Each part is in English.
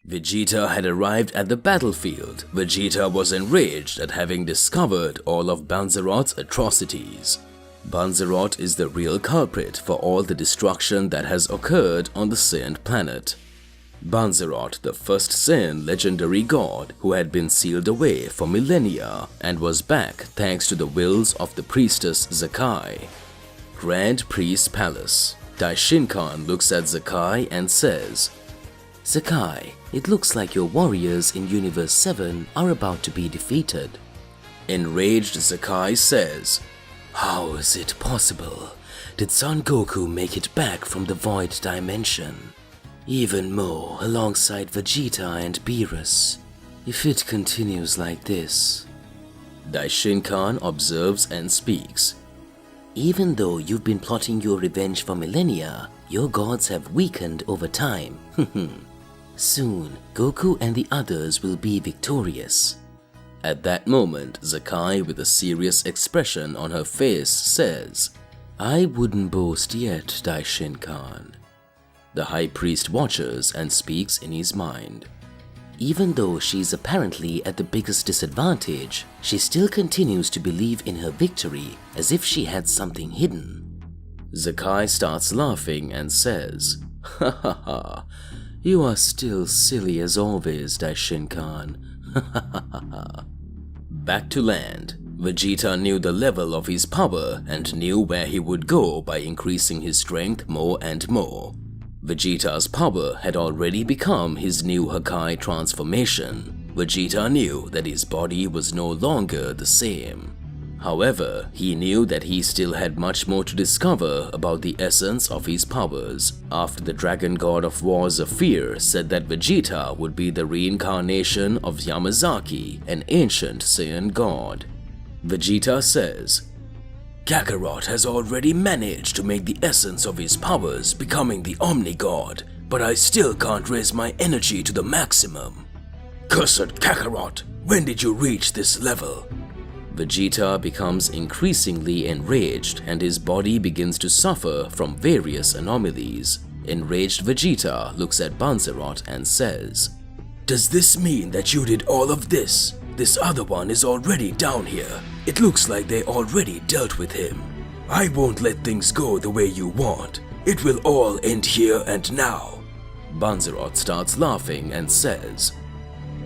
Vegeta had arrived at the battlefield. Vegeta was enraged at having discovered all of Banzerot's atrocities. Banzerot is the real culprit for all the destruction that has occurred on the Saiyan planet. Banzerot, the first Saiyan legendary god who had been sealed away for millennia and was back thanks to the wills of the priestess Zakai. Grand Priest Palace. Daishinkan looks at Zakai and says, Zakai, it looks like your warriors in Universe 7 are about to be defeated. Enraged Zakai says, How is it possible? Did Son Goku make it back from the void dimension? Even more alongside Vegeta and Beerus. If it continues like this. Daishinkan observes and speaks. Even though you've been plotting your revenge for millennia, your gods have weakened over time. Soon, Goku and the others will be victorious. At that moment, Zakai, with a serious expression on her face, says, I wouldn't boast yet, Daishinkan. The High Priest watches and speaks in his mind. Even though she's apparently at the biggest disadvantage, she still continues to believe in her victory as if she had something hidden. Zakai starts laughing and says, Ha ha ha, you are still silly as always, Daishinkan. Back to land. Vegeta knew the level of his power and knew where he would go by increasing his strength more and more. Vegeta's power had already become his new Hakai transformation. Vegeta knew that his body was no longer the same. However, he knew that he still had much more to discover about the essence of his powers. After the Dragon God of War Zephyr said that Vegeta would be the reincarnation of Yamazaki, an ancient Saiyan god. Vegeta says, Kakarot has already managed to make the essence of his powers becoming the Omni God, but I still can't raise my energy to the maximum. Cursed Kakarot, when did you reach this level? Vegeta becomes increasingly enraged and his body begins to suffer from various anomalies. Enraged Vegeta looks at Banzerot and says, Does this mean that you did all of this? This other one is already down here. It looks like they already dealt with him. I won't let things go the way you want. It will all end here and now. Banzerot starts laughing and says,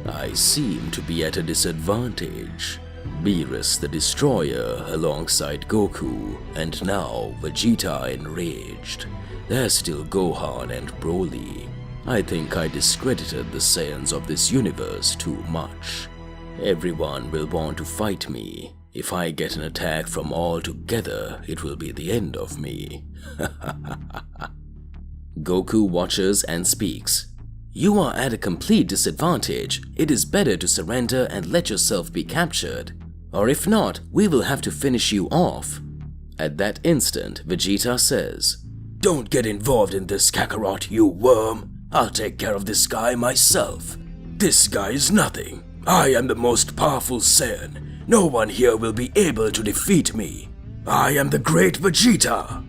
I seem to be at a disadvantage. Beerus the Destroyer alongside Goku, and now Vegeta enraged. There's still Gohan and Broly. I think I discredited the Saiyans of this universe too much. Everyone will want to fight me. If I get an attack from all together, it will be the end of me. Goku watches and speaks. You are at a complete disadvantage. It is better to surrender and let yourself be captured. Or if not, we will have to finish you off. At that instant, Vegeta says, Don't get involved in this, Kakarot, you worm. I'll take care of this guy myself. This guy is nothing. I am the most powerful Saiyan. No one here will be able to defeat me. I am the great Vegeta.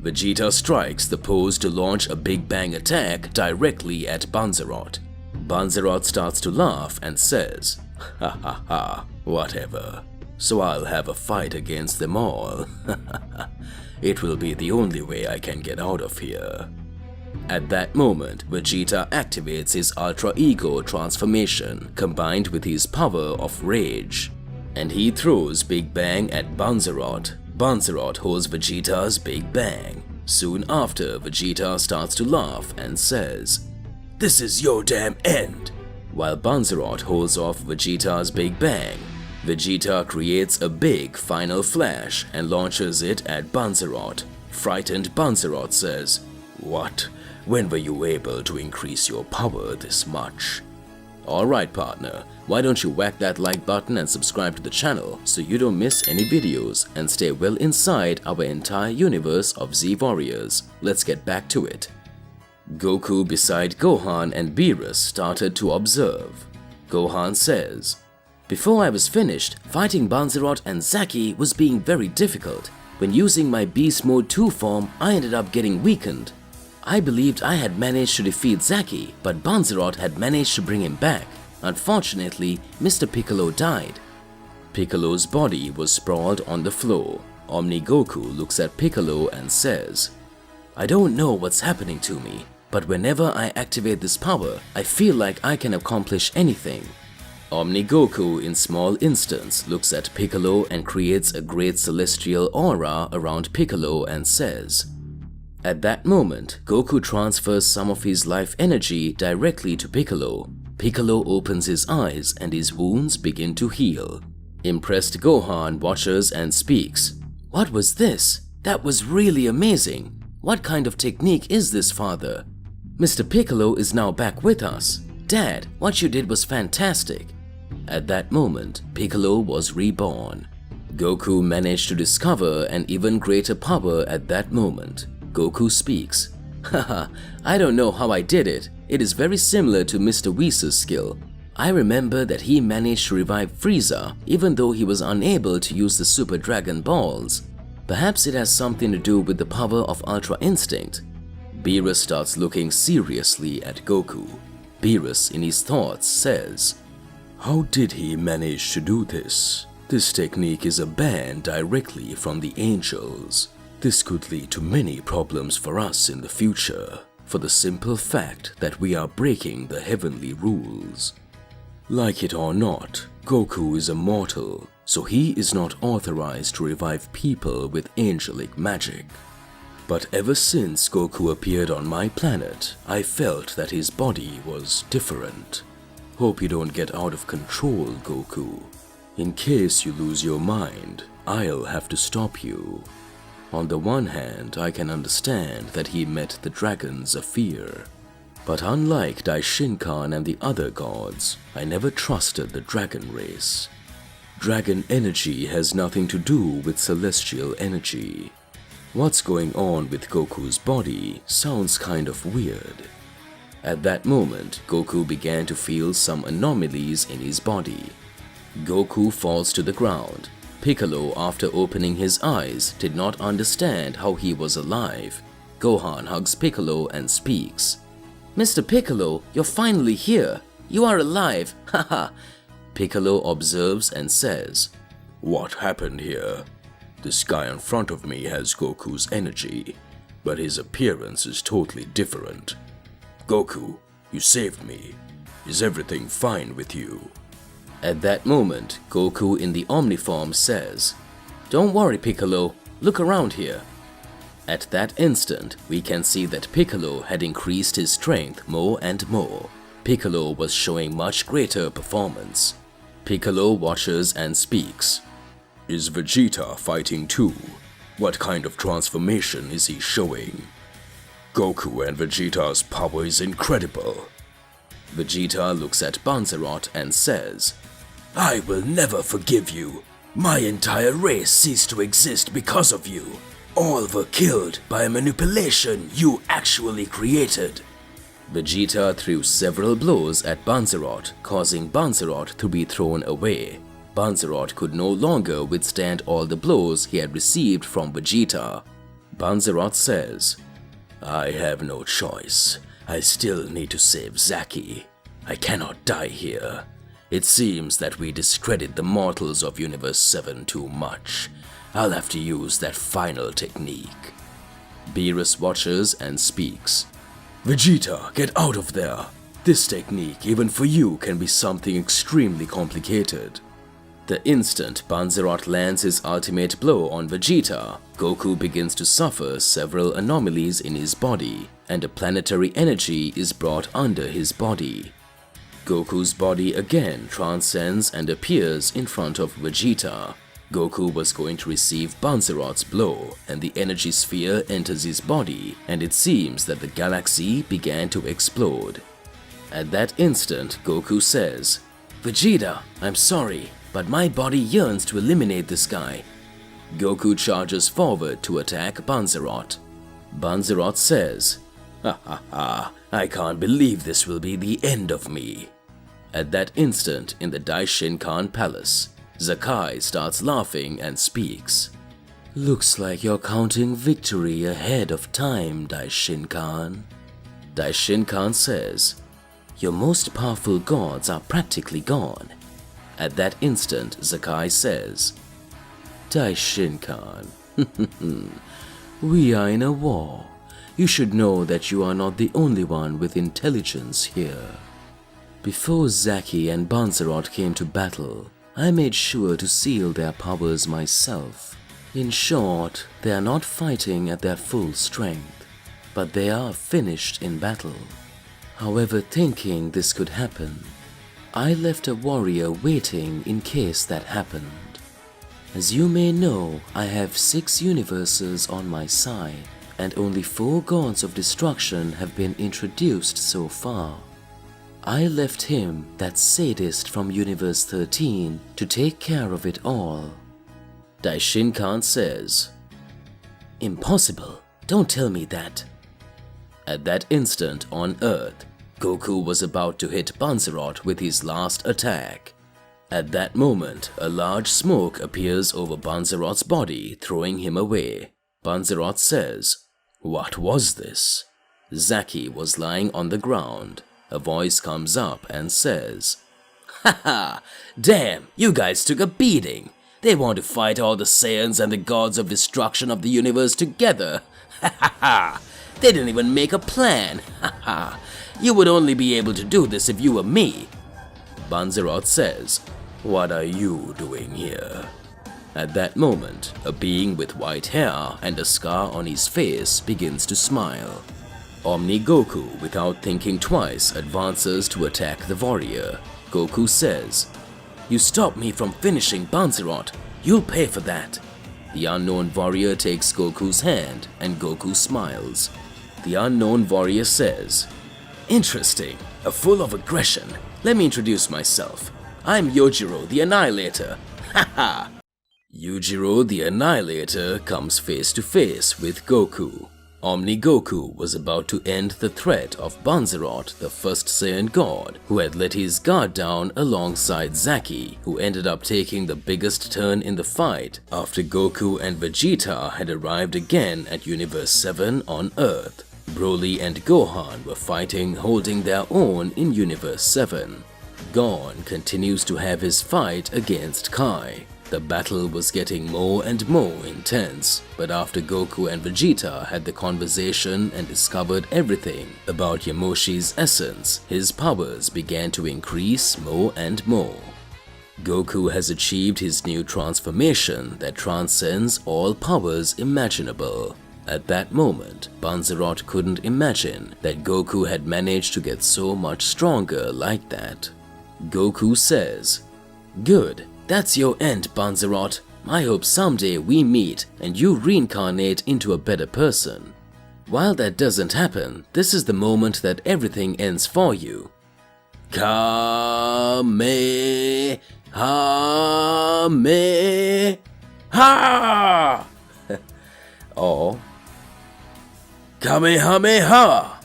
Vegeta strikes the pose to launch a Big Bang attack directly at Banzerot. Banzerot starts to laugh and says, Ha ha ha, whatever. So I'll have a fight against them all. It will be the only way I can get out of here. At that moment, Vegeta activates his Ultra Ego transformation combined with his power of rage. And he throws Big Bang at Banzerot. Banzerot holds Vegeta's Big Bang. Soon after, Vegeta starts to laugh and says, This is your damn end. While Banzerot holds off Vegeta's Big Bang, Vegeta creates a big final flash and launches it at Banzerot. Frightened Banzerot says, What? When were you able to increase your power this much? Alright partner, why don't you whack that like button and subscribe to the channel so you don't miss any videos and stay well inside our entire universe of Z Warriors. Let's get back to it. Goku beside Gohan and Beerus started to observe. Gohan says, Before I was finished, fighting Banzerot and Zaki was being very difficult. When using my Beast Mode 2 form, I ended up getting weakened. I believed I had managed to defeat Zaki, but Banzerot had managed to bring him back. Unfortunately, Mr. Piccolo died. Piccolo's body was sprawled on the floor. Omni Goku looks at Piccolo and says, I don't know what's happening to me, but whenever I activate this power, I feel like I can accomplish anything. Omni Goku in small instance looks at Piccolo and creates a great celestial aura around Piccolo and says, At that moment, Goku transfers some of his life energy directly to Piccolo. Piccolo opens his eyes and his wounds begin to heal. Impressed Gohan watches and speaks. What was this? That was really amazing. What kind of technique is this, father? Mr. Piccolo is now back with us. Dad, what you did was fantastic. At that moment, Piccolo was reborn. Goku managed to discover an even greater power at that moment. Goku speaks. Haha, I don't know how I did it. It is very similar to Mr. Whis' skill. I remember that he managed to revive Frieza even though he was unable to use the Super Dragon Balls. Perhaps it has something to do with the power of Ultra Instinct. Beerus starts looking seriously at Goku. Beerus in his thoughts says, How did he manage to do this? This technique is a ban directly from the angels. This could lead to many problems for us in the future, for the simple fact that we are breaking the heavenly rules. Like it or not, Goku is a mortal, so he is not authorized to revive people with angelic magic. But ever since Goku appeared on my planet, I felt that his body was different. Hope you don't get out of control, Goku. In case you lose your mind, I'll have to stop you. On the one hand, I can understand that he met the dragons of fear. But unlike Daishinkan and the other gods, I never trusted the dragon race. Dragon energy has nothing to do with celestial energy. What's going on with Goku's body sounds kind of weird. At that moment, Goku began to feel some anomalies in his body. Goku falls to the ground. Piccolo, after opening his eyes, did not understand how he was alive. Gohan hugs Piccolo and speaks. Mr. Piccolo, you're finally here. You are alive, haha. Piccolo observes and says, What happened here? This guy in front of me has Goku's energy, but his appearance is totally different. Goku, you saved me. Is everything fine with you? At that moment, Goku in the Omniform says, Don't worry, Piccolo. Look around here. At that instant, we can see that Piccolo had increased his strength more and more. Piccolo was showing much greater performance. Piccolo watches and speaks. Is Vegeta fighting too? What kind of transformation is he showing? Goku and Vegeta's power is incredible. Vegeta looks at Banzerot and says, I will never forgive you. My entire race ceased to exist because of you. All were killed by a manipulation you actually created. Vegeta threw several blows at Banzerot, causing Banzerot to be thrown away. Banzerot could no longer withstand all the blows he had received from Vegeta. Banzerot says, I have no choice. I still need to save Zaki. I cannot die here. It seems that we discredit the mortals of Universe 7 too much. I'll have to use that final technique. Beerus watches and speaks. Vegeta, get out of there. This technique, even for you, can be something extremely complicated. The instant Banzerot lands his ultimate blow on Vegeta, Goku begins to suffer several anomalies in his body, and a planetary energy is brought under his body. Goku's body again transcends and appears in front of Vegeta. Goku was going to receive Banzerot's blow, and the energy sphere enters his body, and it seems that the galaxy began to explode. At that instant, Goku says, Vegeta, I'm sorry, but my body yearns to eliminate this guy. Goku charges forward to attack Banzerot. Banzerot says, Ha ha ha, I can't believe this will be the end of me. At that instant, in the Daishinkan Palace, Zakai starts laughing and speaks. Looks like you're counting victory ahead of time, Daishin-kan. Daishin-kan says, Your most powerful gods are practically gone. At that instant, Zakai says, Daishin-kan, we are in a war. You should know that you are not the only one with intelligence here. Before Zaki and Banzerot came to battle, I made sure to seal their powers myself. In short, they are not fighting at their full strength, but they are finished in battle. However, thinking this could happen, I left a warrior waiting in case that happened. As you may know, I have 6 universes on my side, and only 4 gods of destruction have been introduced so far. I left him, that sadist from Universe 13, to take care of it all. Daishin-kan says, Impossible. Don't tell me that. At that instant on Earth, Goku was about to hit Banzerot with his last attack. At that moment, a large smoke appears over Banzerot's body, throwing him away. Banzerot says, What was this? Zaki was lying on the ground. A voice comes up and says, Haha, damn, you guys took a beating. They want to fight all the Saiyans and the gods of destruction of the universe together. Hahaha, they didn't even make a plan. Haha, you would only be able to do this if you were me. Banzerot says, What are you doing here? At that moment, a being with white hair and a scar on his face begins to smile. Omni Goku, without thinking twice, advances to attack the warrior. Goku says, You stopped me from finishing Banzerot. You'll pay for that. The unknown warrior takes Goku's hand and Goku smiles. The unknown warrior says, Interesting, full of aggression. Let me introduce myself. I'm Yujiro the Annihilator. Haha. Yujiro the Annihilator comes face to face with Goku. Omni Goku was about to end the threat of Banzerot, the first Saiyan god, who had let his guard down alongside Zaki, who ended up taking the biggest turn in the fight after Goku and Vegeta had arrived again at Universe 7 on Earth. Broly and Gohan were fighting, holding their own in Universe 7. Gon continues to have his fight against Kai. The battle was getting more and more intense, but after Goku and Vegeta had the conversation and discovered everything about Yamoshi's essence, his powers began to increase more and more. Goku has achieved his new transformation that transcends all powers imaginable. At that moment, Banzerot couldn't imagine that Goku had managed to get so much stronger like that. Goku says, Good. That's your end, Banzerot. I hope someday we meet and you reincarnate into a better person. While that doesn't happen, this is the moment that everything ends for you. Kamehameha! Or Kamehameha!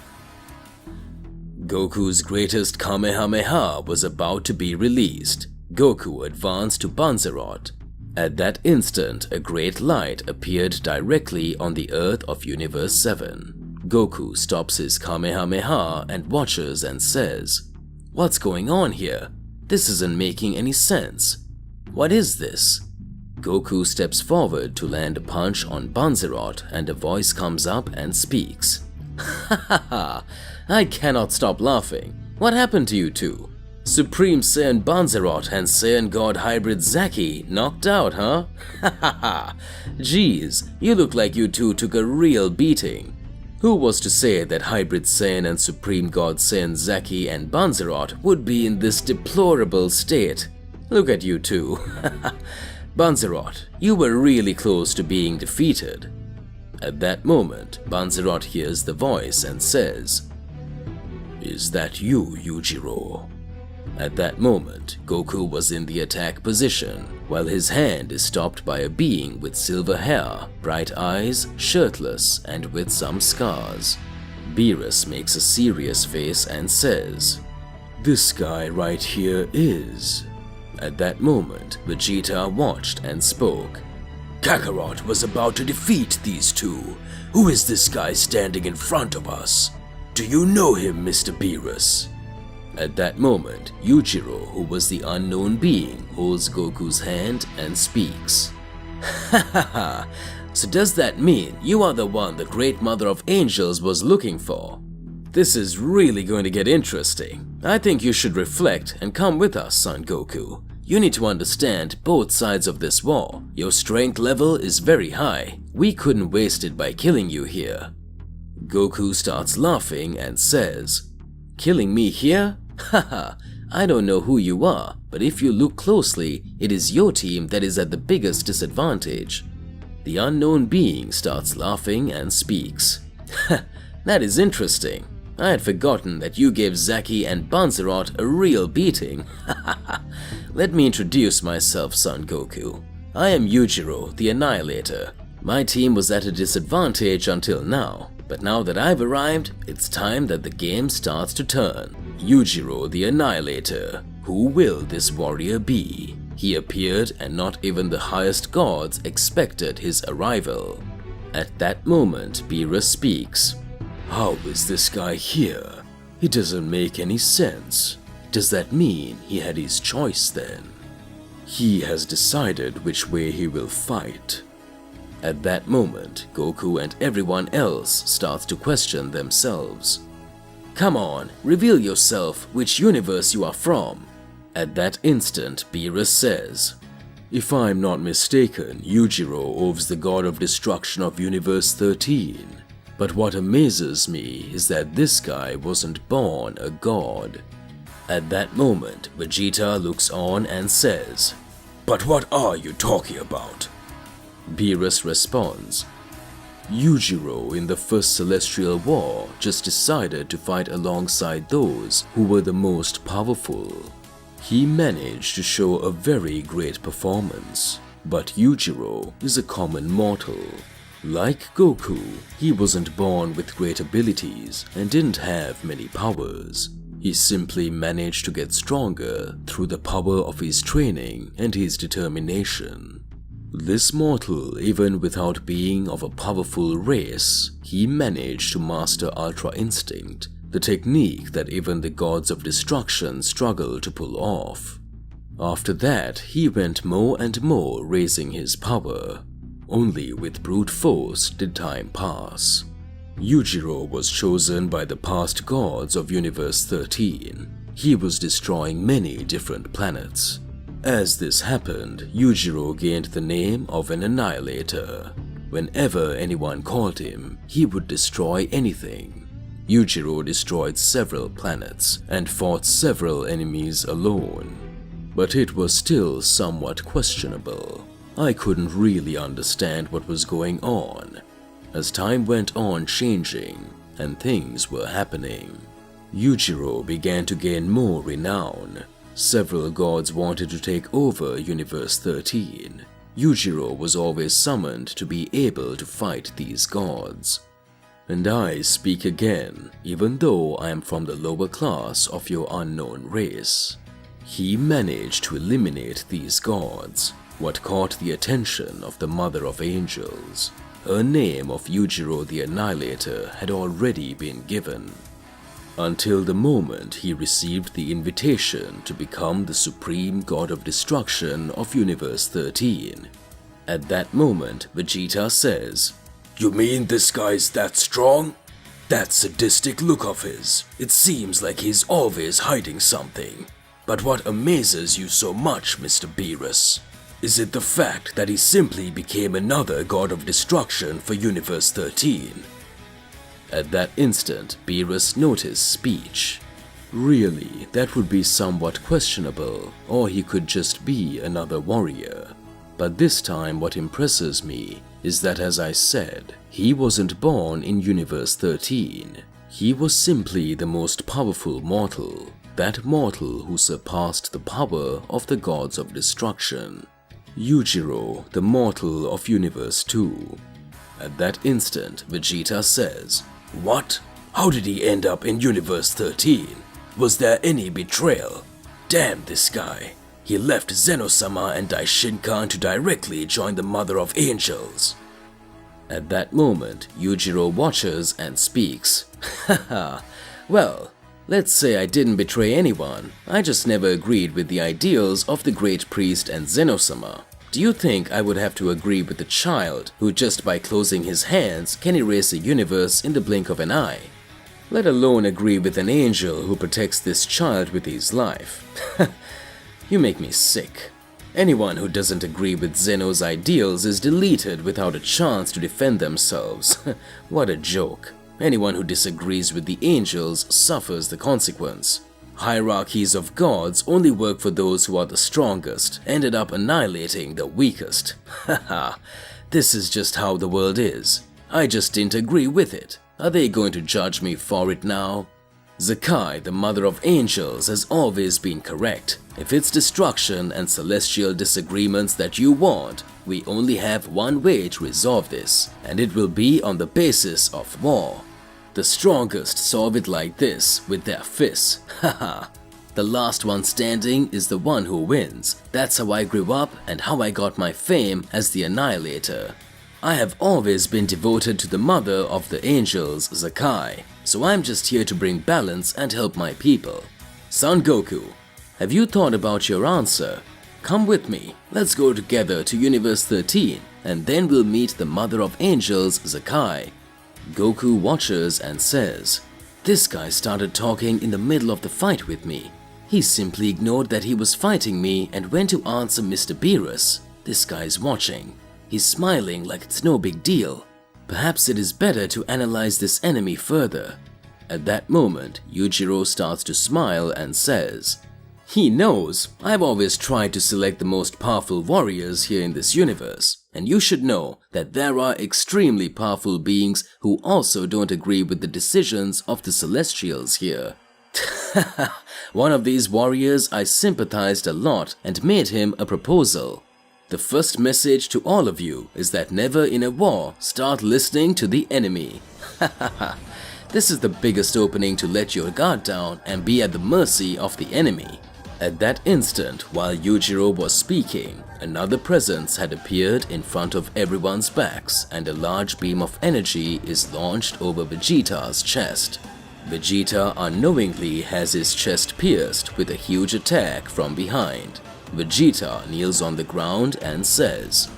Goku's greatest Kamehameha was about to be released. Goku advanced to Banzerot. At that instant, a great light appeared directly on the Earth of Universe 7. Goku stops his Kamehameha and watches and says, What's going on here? This isn't making any sense. What is this? Goku steps forward to land a punch on Banzerot and a voice comes up and speaks. Hahaha, I cannot stop laughing. What happened to you two? Supreme Saiyan Banzerot and Saiyan God Hybrid Zaki knocked out, huh? Hahaha. Geez, you look like you two took a real beating. Who was to say that Hybrid Saiyan and Supreme God Saiyan Zaki and Banzerot would be in this deplorable state? Look at you two. Banzerot, you were really close to being defeated. At that moment, Banzerot hears the voice and says, Is that you, Yujiro? At that moment, Goku was in the attack position, while his hand is stopped by a being with silver hair, bright eyes, shirtless, and with some scars. Beerus makes a serious face and says, This guy right here is. At that moment, Vegeta watched and spoke. Kakarot was about to defeat these two. Who is this guy standing in front of us? Do you know him, Mr. Beerus? At that moment, Yujiro, who was the unknown being, holds Goku's hand and speaks. Ha ha ha! So does that mean you are the one the Great Mother of Angels was looking for? This is really going to get interesting. I think you should reflect and come with us, Son Goku. You need to understand both sides of this war. Your strength level is very high. We couldn't waste it by killing you here. Goku starts laughing and says, "Killing me here? Haha, I don't know who you are, but if you look closely, it is your team that is at the biggest disadvantage." The unknown being starts laughing and speaks. That is interesting. I had forgotten that you gave Zaki and Banzerot a real beating. Let me introduce myself, Son Goku. I am Yujiro, the Annihilator. My team was at a disadvantage until now, but now that I've arrived, it's time that the game starts to turn. Yujiro, the Annihilator. Who will this warrior be? He appeared and not even the highest gods expected his arrival. At that moment, Beerus speaks. How is this guy here? It doesn't make any sense. Does that mean he had his choice then? He has decided which way he will fight. At that moment, Goku and everyone else starts to question themselves. Come on, reveal yourself which universe you are from. At that instant, Beerus says, If I'm not mistaken, Yujiro owes the god of destruction of Universe 13. But what amazes me is that this guy wasn't born a god. At that moment, Vegeta looks on and says, But what are you talking about? Beerus responds, Yujiro in the First Celestial War just decided to fight alongside those who were the most powerful. He managed to show a very great performance, but Yujiro is a common mortal. Like Goku, he wasn't born with great abilities and didn't have many powers. He simply managed to get stronger through the power of his training and his determination. This mortal, even without being of a powerful race, he managed to master Ultra Instinct, the technique that even the gods of destruction struggle to pull off. After that, he went more and more raising his power. Only with brute force did time pass. Yujiro was chosen by the past gods of Universe 13. He was destroying many different planets. As this happened, Yujiro gained the name of an Annihilator. Whenever anyone called him, he would destroy anything. Yujiro destroyed several planets and fought several enemies alone. But it was still somewhat questionable. I couldn't really understand what was going on. As time went on changing and things were happening, Yujiro began to gain more renown. Several gods wanted to take over Universe 13. Yujiro was always summoned to be able to fight these gods. And I speak again, even though I am from the lower class of your unknown race. He managed to eliminate these gods, what caught the attention of the Mother of Angels. Her name of Yujiro the Annihilator had already been given. Until the moment he received the invitation to become the Supreme God of Destruction of Universe 13. At that moment, Vegeta says, You mean this guy's that strong? That sadistic look of his. It seems like he's always hiding something. But what amazes you so much, Mr. Beerus? Is it the fact that he simply became another god of destruction for Universe 13? At that instant, Beerus noticed speech. Really, that would be somewhat questionable, or he could just be another warrior. But this time what impresses me is that, as I said, he wasn't born in Universe 13. He was simply the most powerful mortal, that mortal who surpassed the power of the gods of destruction. Yujiro, the mortal of Universe 2. At that instant, Vegeta says, What? How did he end up in Universe 13? Was there any betrayal? Damn this guy. He left Zeno-sama and Daishinkan to directly join the Mother of Angels. At that moment, Yujiro watches and speaks. Haha, well, let's say I didn't betray anyone. I just never agreed with the ideals of the Great Priest and Zeno-sama. Do you think I would have to agree with the child who just by closing his hands can erase a universe in the blink of an eye? Let alone agree with an angel who protects this child with his life. You make me sick. Anyone who doesn't agree with Zeno's ideals is deleted without a chance to defend themselves. What a joke. Anyone who disagrees with the angels suffers the consequence. Hierarchies of gods only work for those who are the strongest, ended up annihilating the weakest. Haha, this is just how the world is. I just didn't agree with it. Are they going to judge me for it now? Zakai, the Mother of Angels, has always been correct. If it's destruction and celestial disagreements that you want, we only have one way to resolve this, and it will be on the basis of war. The strongest solve it like this, with their fists. Haha. The last one standing is the one who wins. That's how I grew up and how I got my fame as the Annihilator. I have always been devoted to the Mother of the Angels, Zakai, so I'm just here to bring balance and help my people. Son Goku, have you thought about your answer? Come with me, let's go together to Universe 13, and then we'll meet the Mother of Angels, Zakai. Goku watches and says, "This guy started talking in the middle of the fight with me. He simply ignored that he was fighting me and went to answer Mr. Beerus. This guy's watching. He's smiling like it's no big deal. Perhaps it is better to analyze this enemy further." At that moment, Yujiro starts to smile and says, "He knows. I've always tried to select the most powerful warriors here in this universe. And you should know that there are extremely powerful beings who also don't agree with the decisions of the Celestials here." One of these warriors I sympathized a lot and made him a proposal. The first message to all of you is that never in a war start listening to the enemy. This is the biggest opening to let your guard down and be at the mercy of the enemy. At that instant, while Yujiro was speaking, another presence had appeared in front of everyone's backs and a large beam of energy is launched over Vegeta's chest. Vegeta unknowingly has his chest pierced with a huge attack from behind. Vegeta kneels on the ground and says,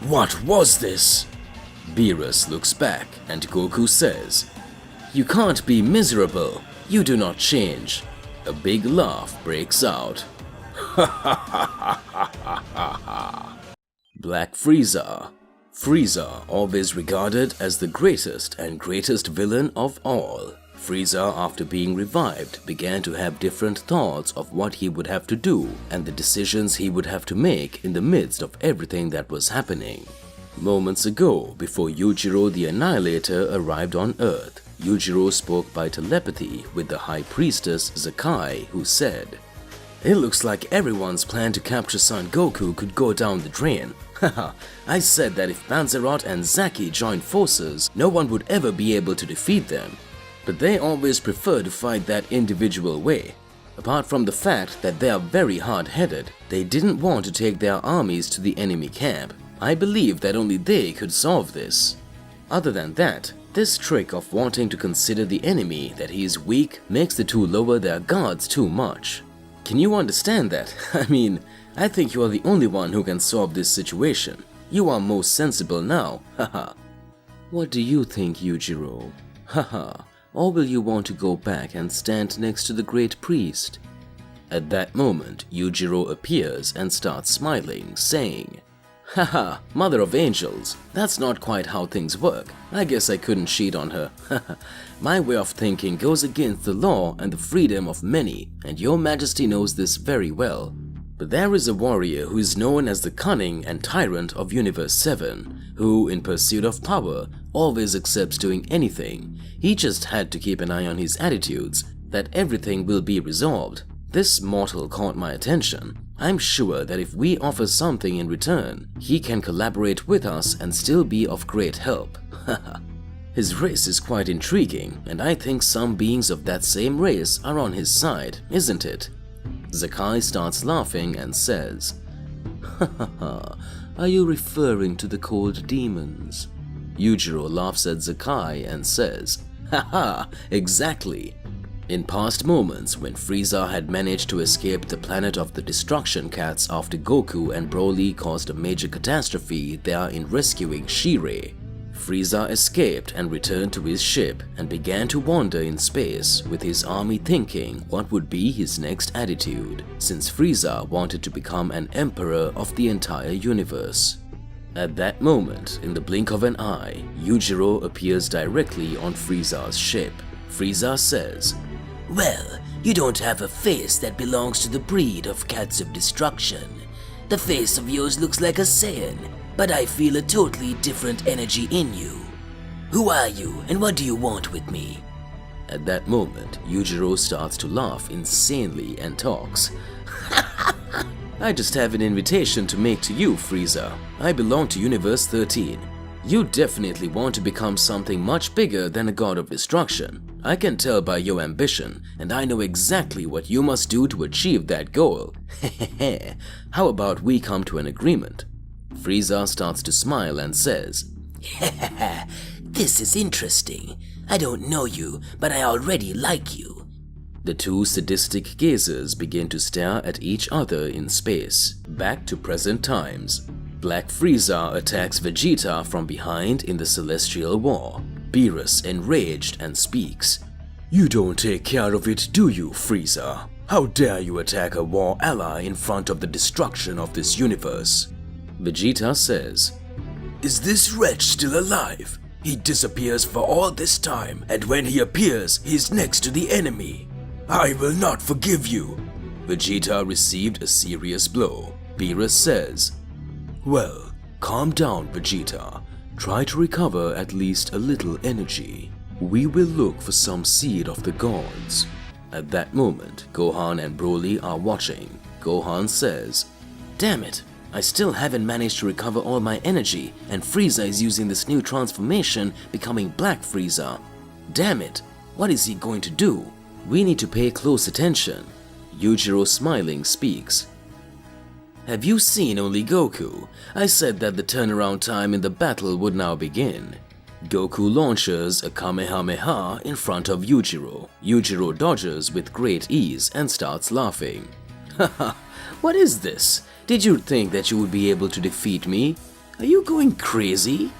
"What was this?" Beerus looks back and Goku says, "You can't be miserable. You do not change." A big laugh breaks out. Black Frieza. Frieza, always regarded as the greatest and greatest villain of all. Frieza, after being revived, began to have different thoughts of what he would have to do and the decisions he would have to make in the midst of everything that was happening. Moments ago, before Yujiro the Annihilator arrived on Earth, Yujiro spoke by telepathy with the High Priestess Zakai, who said, "It looks like everyone's plan to capture Son Goku could go down the drain. Haha, I said that if Panzerot and Zaki joined forces, no one would ever be able to defeat them. But they always prefer to fight that individual way. Apart from the fact that they are very hard-headed, they didn't want to take their armies to the enemy camp. I believe that only they could solve this. Other than that, this trick of wanting to consider the enemy that he is weak makes the two lower their guards too much. Can you understand that? I mean, I think you are the only one who can solve this situation. You are most sensible now, haha." "What do you think, Yujiro? Haha. Or will you want to go back and stand next to the Great Priest?" At that moment, Yujiro appears and starts smiling, saying, "Haha, Mother of Angels, that's not quite how things work. I guess I couldn't cheat on her. My way of thinking goes against the law and the freedom of many, and your majesty knows this very well. But there is a warrior who is known as the cunning and tyrant of Universe 7, who, in pursuit of power, always accepts doing anything. He just had to keep an eye on his attitudes, that everything will be resolved. This mortal caught my attention. I'm sure that if we offer something in return, he can collaborate with us and still be of great help. His race is quite intriguing, and I think some beings of that same race are on his side, isn't it?" Zakai starts laughing and says, "Hahaha, are you referring to the cold demons?" Yujiro laughs at Zakai and says, "Haha, exactly." In past moments, when Frieza had managed to escape the planet of the Destruction Cats after Goku and Broly caused a major catastrophe there in rescuing Shirei, Frieza escaped and returned to his ship and began to wander in space with his army thinking what would be his next attitude, since Frieza wanted to become an emperor of the entire universe. At that moment, in the blink of an eye, Yujiro appears directly on Frieza's ship. Frieza says, "Well, you don't have a face that belongs to the breed of cats of destruction. The face of yours looks like a Saiyan, but I feel a totally different energy in you. Who are you and what do you want with me?" At that moment, Yujiro starts to laugh insanely and talks. "I just have an invitation to make to you, Frieza. I belong to Universe 13. You definitely want to become something much bigger than a god of destruction. I can tell by your ambition, and I know exactly what you must do to achieve that goal. Hehehe, how about we come to an agreement?" Frieza starts to smile and says, "This is interesting. I don't know you, but I already like you." The two sadistic gazers begin to stare at each other in space. Back to present times. Black Frieza attacks Vegeta from behind in the Celestial War. Beerus, enraged, and speaks, "You don't take care of it, do you, Frieza? How dare you attack a war ally in front of the destruction of this universe?" Vegeta says, "Is this wretch still alive? He disappears for all this time, and when he appears, he's next to the enemy. I will not forgive you." Vegeta received a serious blow. Beerus says, "Well, calm down, Vegeta. Try to recover at least a little energy. We will look for some seed of the gods." At that moment, Gohan and Broly are watching. Gohan says, "Damn it, I still haven't managed to recover all my energy, and Frieza is using this new transformation, becoming Black Frieza. Damn it, what is he going to do? We need to pay close attention." Yujiro, smiling, speaks, "Have you seen Omni Goku? I said that the turnaround time in the battle would now begin." Goku launches a Kamehameha in front of Yujiro. Yujiro dodges with great ease and starts laughing. "Haha, what is this? Did you think that you would be able to defeat me? Are you going crazy?"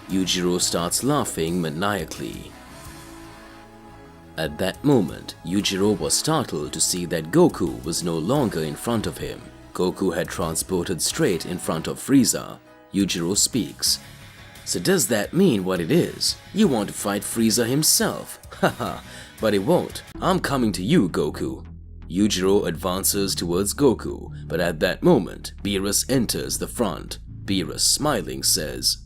Yujiro starts laughing maniacally. At that moment, Yujiro was startled to see that Goku was no longer in front of him. Goku had transported straight in front of Frieza. Yujiro speaks, "So does that mean what it is? You want to fight Frieza himself? Haha, but it won't. I'm coming to you, Goku." Yujiro advances towards Goku, but at that moment, Beerus enters the front. Beerus, smiling, says,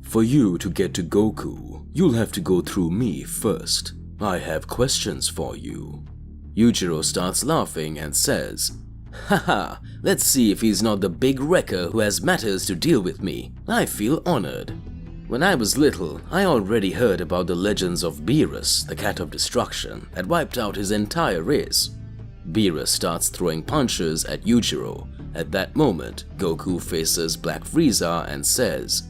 "For you to get to Goku, you'll have to go through me first. I have questions for you." Yujiro starts laughing and says, "Haha, let's see if he's not the big wrecker who has matters to deal with me. I feel honored. When I was little, I already heard about the legends of Beerus, the cat of destruction, that wiped out his entire race." Beerus starts throwing punches at Yujiro. At that moment, Goku faces Black Frieza and says,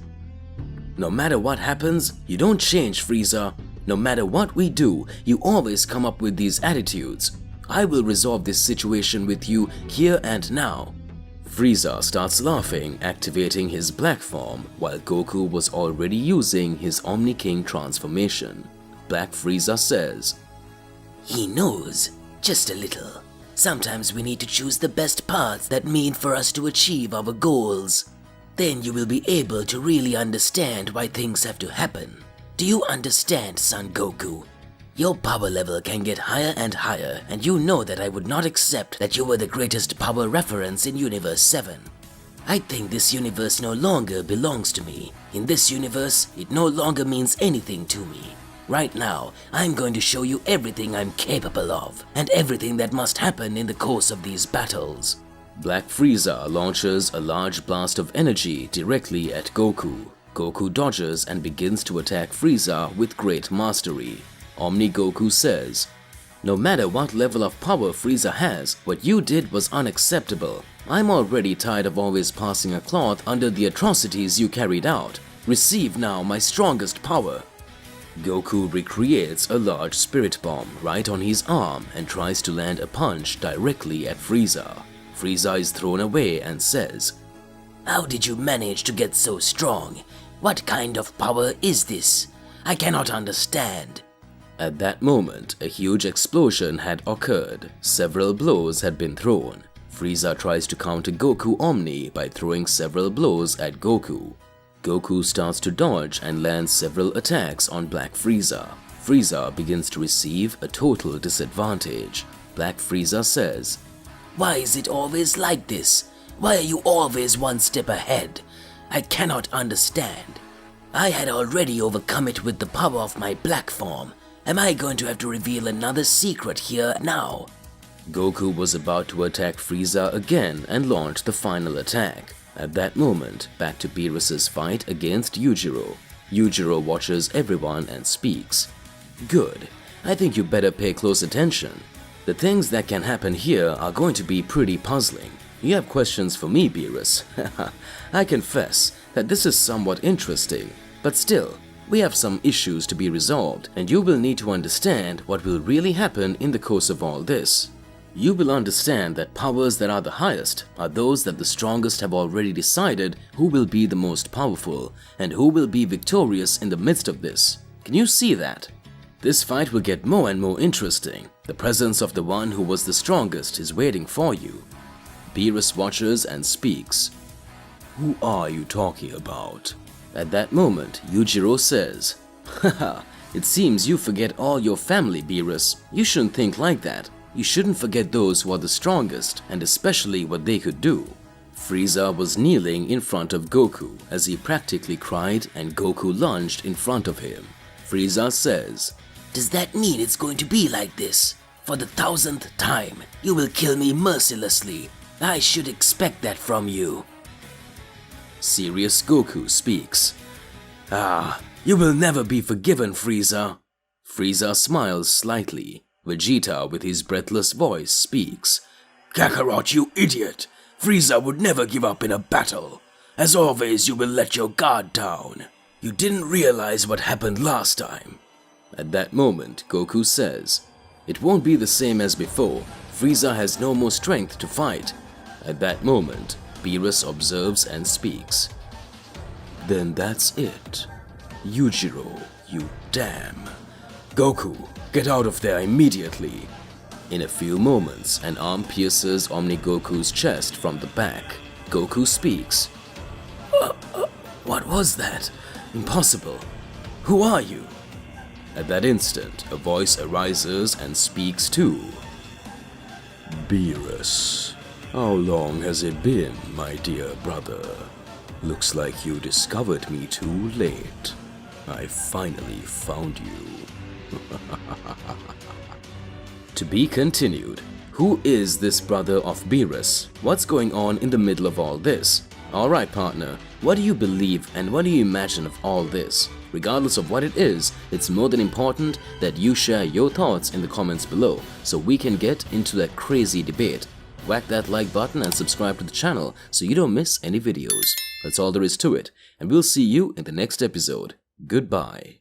"No matter what happens, you don't change, Frieza. No matter what we do, you always come up with these attitudes. I will resolve this situation with you here and now." Frieza starts laughing, activating his black form, while Goku was already using his Omni King transformation. Black Frieza says, "He knows, just a little. Sometimes we need to choose the best paths that mean for us to achieve our goals. Then you will be able to really understand why things have to happen. Do you understand, Son Goku? Your power level can get higher and higher, and you know that I would not accept that you were the greatest power reference in Universe 7. I think this universe no longer belongs to me. In this universe, it no longer means anything to me. Right now, I'm going to show you everything I'm capable of, and everything that must happen in the course of these battles." Black Frieza launches a large blast of energy directly at Goku. Goku dodges and begins to attack Frieza with great mastery. Omni Goku says, No matter what level of power Frieza has, what you did was unacceptable. I'm already tired of always passing a cloth under the atrocities you carried out. Receive now my strongest power." Goku recreates a large spirit bomb right on his arm and tries to land a punch directly at Frieza. Frieza is thrown away and says, "How did you manage to get so strong? What kind of power is this? I cannot understand." At that moment, a huge explosion had occurred. Several blows had been thrown. Frieza tries to counter Goku Omni by throwing several blows at Goku. Goku starts to dodge and lands several attacks on Black Frieza. Frieza begins to receive a total disadvantage. Black Frieza says, "Why is it always like this? Why are you always one step ahead? I cannot understand. I had already overcome it with the power of my black form. Am I going to have to reveal another secret here now?" Goku was about to attack Frieza again and launch the final attack. At that moment, back to Beerus' fight against Yujiro. Yujiro watches everyone and speaks. "Good. I think you better pay close attention. The things that can happen here are going to be pretty puzzling. You have questions for me, Beerus?" I confess that this is somewhat interesting, but still, we have some issues to be resolved, and you will need to understand what will really happen in the course of all this. You will understand that powers that are the highest are those that the strongest have already decided who will be the most powerful and who will be victorious in the midst of this. Can you see that? This fight will get more and more interesting. The presence of the one who was the strongest is waiting for you. Beerus watches and speaks. "Who are you talking about?" At that moment, Yujiro says, "Haha, it seems you forget all your family, Beerus. You shouldn't think like that. You shouldn't forget those who are the strongest, and especially what they could do." Frieza was kneeling in front of Goku as he practically cried, and Goku lunged in front of him. Frieza says, "Does that mean it's going to be like this? For the 1000th time, you will kill me mercilessly. I should expect that from you." Serious Goku speaks. You will never be forgiven, Frieza." Frieza smiles slightly. Vegeta, with his breathless voice, speaks. "Kakarot, you idiot! Frieza would never give up in a battle. As always, you will let your guard down. You didn't realize what happened last time." At that moment, Goku says, "It won't be the same as before. Frieza has no more strength to fight." At that moment, Beerus observes and speaks. "Then that's it. Yujiro, you damn. Goku, get out of there immediately." In a few moments, an arm pierces Omni Goku's chest from the back. Goku speaks. What was that? "Impossible. Who are you?" At that instant, a voice arises and speaks too. "Beerus, how long has it been, my dear brother? Looks like you discovered me too late. I finally found you." To be continued. Who is this brother of Beerus? What's going on in the middle of all this? Alright, partner, what do you believe and what do you imagine of all this? Regardless of what it is, it's more than important that you share your thoughts in the comments below so we can get into that crazy debate. Whack that like button and subscribe to the channel so you don't miss any videos. That's all there is to it, and we'll see you in the next episode. Goodbye.